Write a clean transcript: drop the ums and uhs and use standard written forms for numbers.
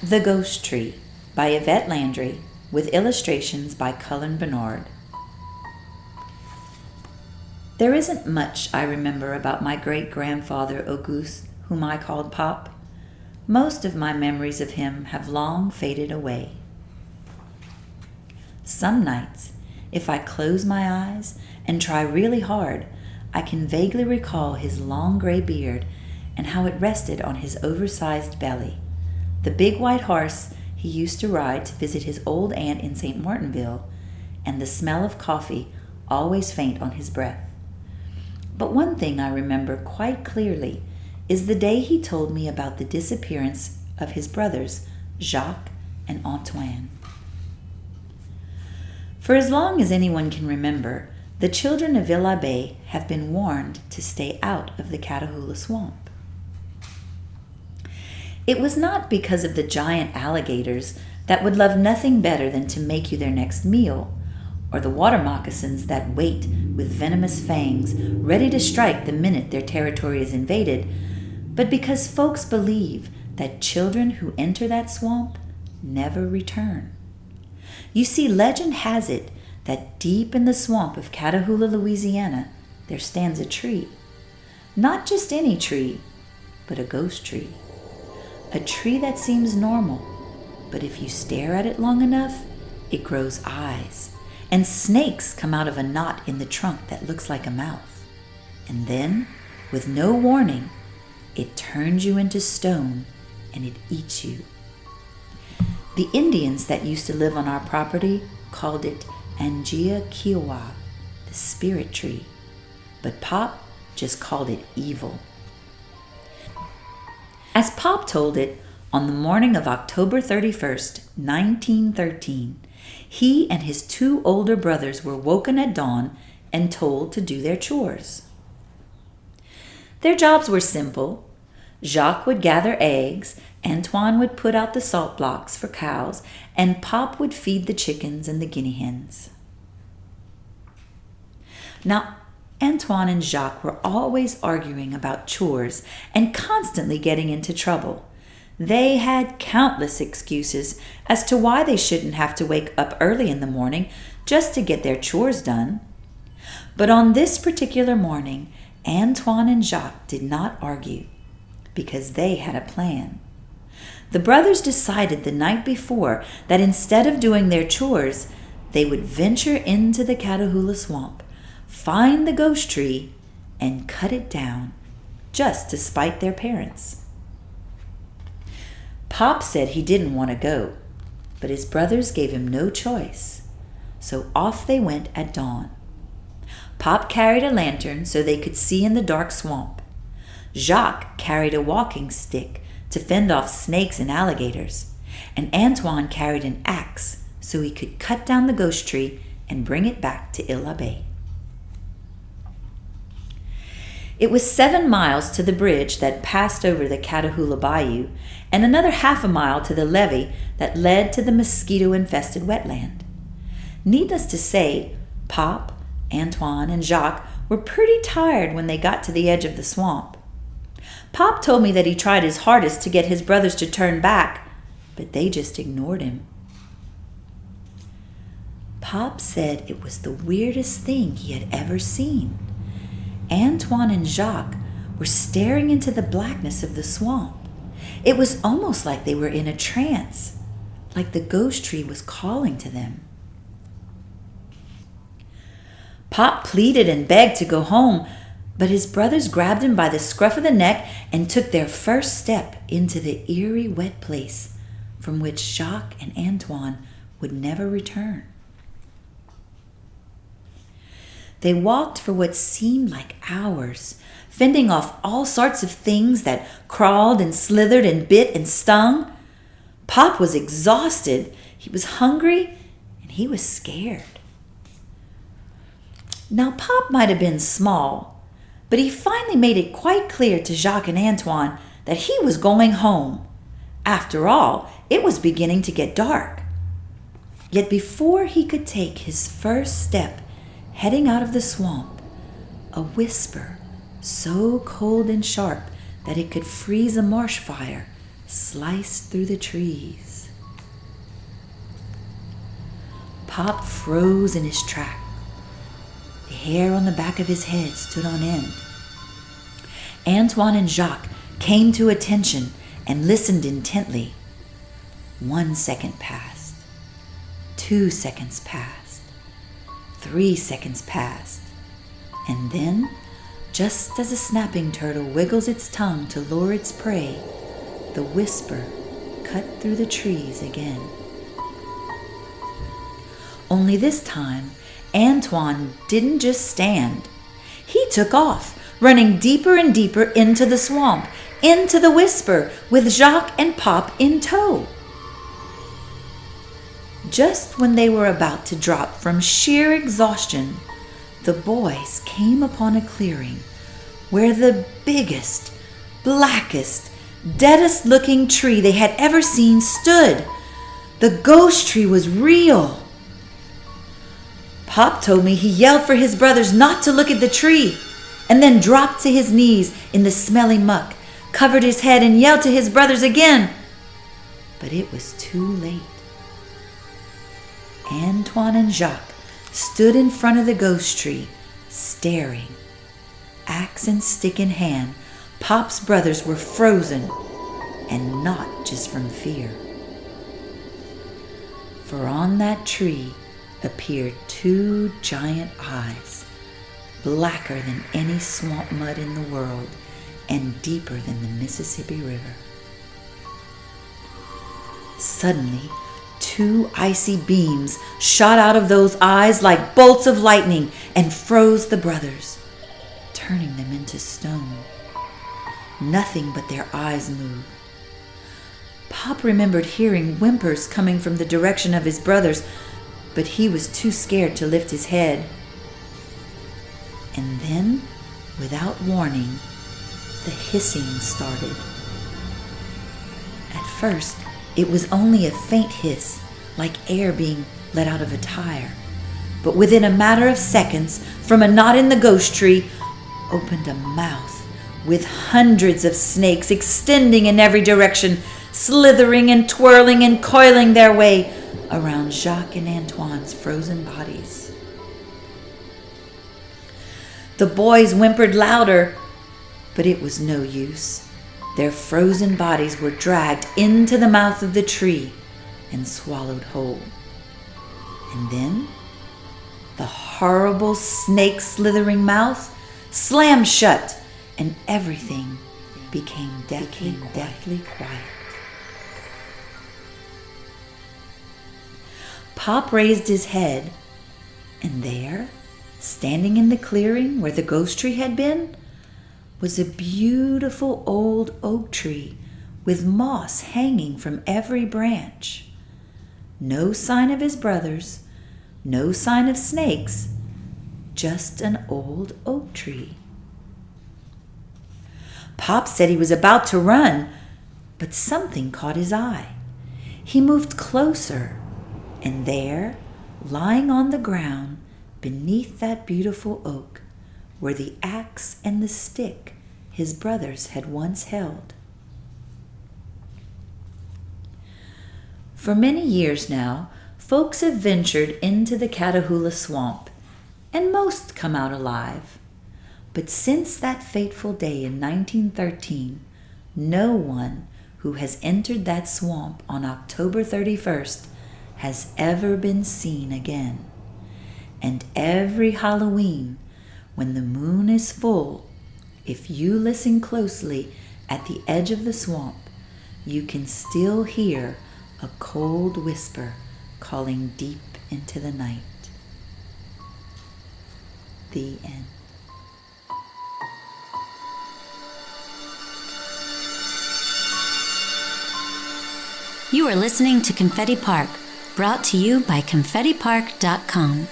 The Ghost Tree by Yvette Landry with illustrations by Cullen Bernard. There isn't much I remember about my great-grandfather Auguste, whom I called Pop. Most of my memories of him have long faded away. Some nights, if I close my eyes and try really hard, I can vaguely recall his long gray beard and how it rested on his oversized belly, the big white horse he used to ride to visit his old aunt in St. Martinville, and the smell of coffee always faint on his breath. But one thing I remember quite clearly is the day he told me about the disappearance of his brothers, Jacques and Antoine. For as long as anyone can remember, the children of Isle Labbé have been warned to stay out of the Catahoula swamp. It was not because of the giant alligators that would love nothing better than to make you their next meal, or the water moccasins that wait with venomous fangs, ready to strike the minute their territory is invaded, but because folks believe that children who enter that swamp never return. You see, legend has it that deep in the swamp of Catahoula, Louisiana, there stands a tree. Not just any tree, but a ghost tree. A tree that seems normal, but if you stare at it long enough, it grows eyes, and snakes come out of a knot in the trunk that looks like a mouth. And then, with no warning, it turns you into stone and it eats you. The Indians that used to live on our property called it Angia, the spirit tree, but Pop just called it evil. As Pop told it, on the morning of October 31st, 1913, he and his two older brothers were woken at dawn and told to do their chores. Their jobs were simple. Jacques would gather eggs, Antoine would put out the salt blocks for cows, and Pop would feed the chickens and the guinea hens. Now, Antoine and Jacques were always arguing about chores and constantly getting into trouble. They had countless excuses as to why they shouldn't have to wake up early in the morning just to get their chores done. But on this particular morning, Antoine and Jacques did not argue because they had a plan. The brothers decided the night before that instead of doing their chores, they would venture into the Catahoula swamp, find the ghost tree, and cut it down, just to spite their parents. Pop said he didn't want to go, but his brothers gave him no choice, so off they went at dawn. Pop carried a lantern so they could see in the dark swamp. Jacques carried a walking stick to fend off snakes and alligators, and Antoine carried an axe so he could cut down the ghost tree and bring it back to Isle Labbé. It was 7 miles to the bridge that passed over the Catahoula Bayou and another half a mile to the levee that led to the mosquito-infested wetland. Needless to say, Pop, Antoine, and Jacques were pretty tired when they got to the edge of the swamp. Pop told me that he tried his hardest to get his brothers to turn back, but they just ignored him. Pop said it was the weirdest thing he had ever seen. Antoine and Jacques were staring into the blackness of the swamp. It was almost like they were in a trance, like the ghost tree was calling to them. Pop pleaded and begged to go home, but his brothers grabbed him by the scruff of the neck and took their first step into the eerie, wet place from which Jacques and Antoine would never return. They walked for what seemed like hours, fending off all sorts of things that crawled and slithered and bit and stung. Pop was exhausted, he was hungry, and he was scared. Now, Pop might have been small, but he finally made it quite clear to Jacques and Antoine that he was going home. After all, it was beginning to get dark. Yet before he could take his first step, heading out of the swamp, a whisper, so cold and sharp that it could freeze a marsh fire, sliced through the trees. Pop froze in his track. The hair on the back of his head stood on end. Antoine and Jacques came to attention and listened intently. 1 second passed. 2 seconds passed. 3 seconds passed. And then, just as a snapping turtle wiggles its tongue to lure its prey, the whisper cut through the trees again. Only this time, Antoine didn't just stand. He took off, running deeper and deeper into the swamp, into the whisper, with Jacques and Pop in tow. Just when they were about to drop from sheer exhaustion, the boys came upon a clearing where the biggest, blackest, deadest-looking tree they had ever seen stood. The ghost tree was real. Pop told me he yelled for his brothers not to look at the tree, and then dropped to his knees in the smelly muck, covered his head, and yelled to his brothers again. But it was too late. Antoine and Jacques stood in front of the ghost tree, staring. Axe and stick in hand, Pop's brothers were frozen, and not just from fear. For on that tree appeared 2 giant eyes, blacker than any swamp mud in the world and deeper than the Mississippi River. Suddenly, 2 icy beams shot out of those eyes like bolts of lightning and froze the brothers, turning them into stone. Nothing but their eyes moved. Pop remembered hearing whimpers coming from the direction of his brothers, but he was too scared to lift his head. And then, without warning, the hissing started. At first, it was only a faint hiss, like air being let out of a tire. But within a matter of seconds, from a knot in the ghost tree, opened a mouth with hundreds of snakes extending in every direction, slithering and twirling and coiling their way around Jacques and Antoine's frozen bodies. The boys whimpered louder, but it was no use. Their frozen bodies were dragged into the mouth of the tree and swallowed whole. And then the horrible snake-slithering mouth slammed shut, and everything became deathly quiet. Pop raised his head, and there, standing in the clearing where the ghost tree had been, was a beautiful old oak tree with moss hanging from every branch. No sign of his brothers, no sign of snakes, just an old oak tree. Pop said he was about to run, but something caught his eye. He moved closer, and there, lying on the ground beneath that beautiful oak, were the axe and the stick his brothers had once held. For many years now, folks have ventured into the Catahoula swamp, and most come out alive. But since that fateful day in 1913, no one who has entered that swamp on October 31st has ever been seen again. And every Halloween, when the moon is full, if you listen closely at the edge of the swamp, you can still hear a cold whisper calling deep into the night. The end. You are listening to Confetti Park, brought to you by ConfettiPark.com.